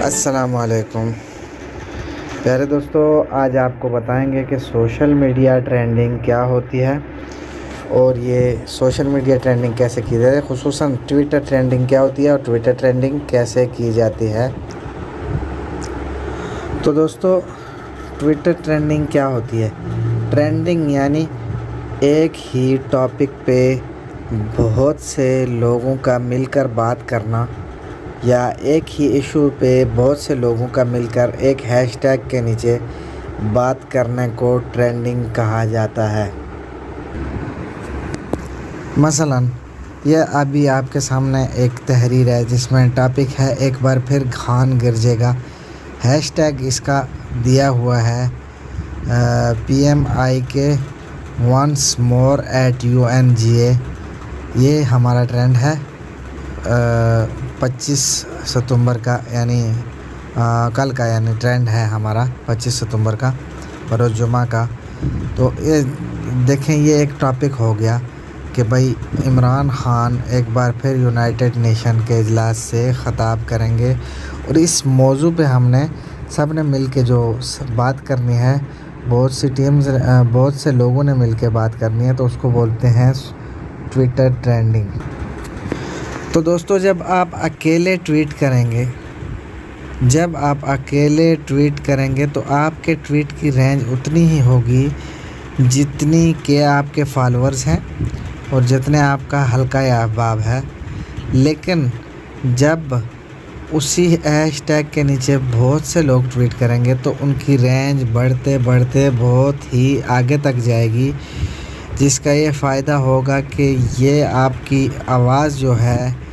अस्सलामुअलैकुम प्यारे दोस्तों, आज आपको बताएंगे कि सोशल मीडिया ट्रेंडिंग क्या होती है और ये सोशल मीडिया ट्रेंडिंग कैसे की जाती है। खुसूसन ट्विटर ट्रेंडिंग क्या होती है और ट्विटर ट्रेंडिंग कैसे की जाती है। तो दोस्तों, ट्विटर ट्रेंडिंग क्या होती है। ट्रेंडिंग यानी एक ही टॉपिक पे बहुत से लोगों का मिलकर बात करना या एक ही इशू पे बहुत से लोगों का मिलकर एक हैशटैग के नीचे बात करने को ट्रेंडिंग कहा जाता है। मसलन यह अभी आपके सामने एक तहरीर है जिसमें टॉपिक है एक बार फिर खान गरजेगा। हैशटैग इसका दिया हुआ है PMIK once more at UNGA। ये हमारा ट्रेंड है 25 सितंबर का, यानी कल का, यानी ट्रेंड है हमारा 25 सितंबर का, बरोज़ जुमा का। तो ये देखें, ये एक टॉपिक हो गया कि भाई इमरान खान एक बार फिर यूनाइटेड नेशन के इजलास से ख़िताब करेंगे और इस मौजू पे हमने सब ने मिल के जो बात करनी है, बहुत से लोगों ने मिल के बात करनी है, तो उसको बोलते हैं ट्विटर ट्रेंडिंग। तो दोस्तों, जब आप अकेले ट्वीट करेंगे तो आपके ट्वीट की रेंज उतनी ही होगी जितनी के आपके फॉलोअर्स हैं और जितने आपका हल्का अहबाब है। लेकिन जब उसी हैशटैग के नीचे बहुत से लोग ट्वीट करेंगे तो उनकी रेंज बढ़ते बढ़ते बहुत ही आगे तक जाएगी, जिसका ये फ़ायदा होगा कि ये आपकी आवाज़ जो है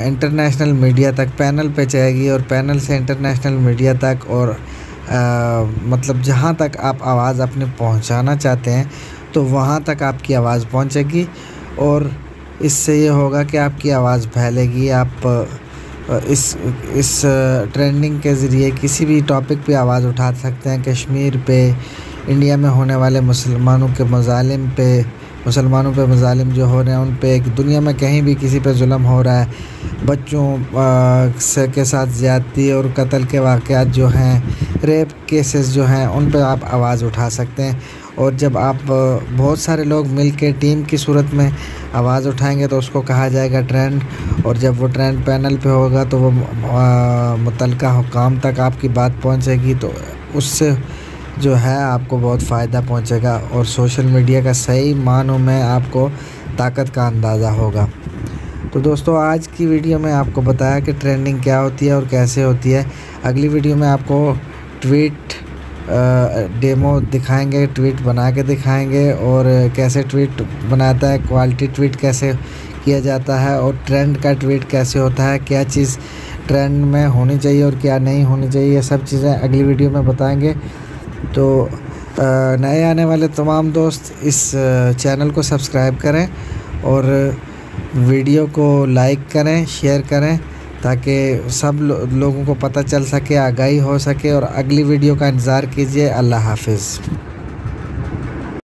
इंटरनेशनल मीडिया तक पैनल पे जाएगी और पैनल से इंटरनेशनल मीडिया तक और मतलब जहाँ तक आप आवाज़ अपने पहुँचाना चाहते हैं तो वहाँ तक आपकी आवाज़ पहुँचेगी और इससे ये होगा कि आपकी आवाज़ फैलेगी। आप इस ट्रेंडिंग के ज़रिए किसी भी टॉपिक पे आवाज़ उठा सकते हैं। कश्मीर पे, इंडिया में होने वाले मुसलमानों पे मज़ालिम जो हो रहे हैं उन पे, दुनिया में कहीं भी किसी पे जुल्म हो रहा है, बच्चों के साथ ज़्यादती और कत्ल के वाक़यात जो हैं, रेप केसेस जो हैं, उन पे आप आवाज़ उठा सकते हैं। और जब आप बहुत सारे लोग मिल के टीम की सूरत में आवाज़ उठाएंगे तो उसको कहा जाएगा ट्रेंड, और जब वो ट्रेंड पैनल पे होगा तो वो मुतल्लिका हुकाम तक आपकी बात पहुंचेगी, तो उससे जो है आपको बहुत फ़ायदा पहुंचेगा और सोशल मीडिया का सही मानों में आपको ताकत का अंदाज़ा होगा। तो दोस्तों, आज की वीडियो में आपको बताया कि ट्रेंडिंग क्या होती है और कैसे होती है। अगली वीडियो में आपको ट्वीट डेमो दिखाएंगे, ट्वीट बना के दिखाएंगे और कैसे ट्वीट बनाता है, क्वालिटी ट्वीट कैसे किया जाता है और ट्रेंड का ट्वीट कैसे होता है, क्या चीज़ ट्रेंड में होनी चाहिए और क्या नहीं होनी चाहिए, ये सब चीज़ें अगली वीडियो में बताएंगे। तो नए आने वाले तमाम दोस्त इस चैनल को सब्सक्राइब करें और वीडियो को लाइक करें, शेयर करें, ताकि सब लोगों को पता चल सके, आगाही हो सके। और अगली वीडियो का इंतज़ार कीजिए। अल्लाह हाफ़िज़।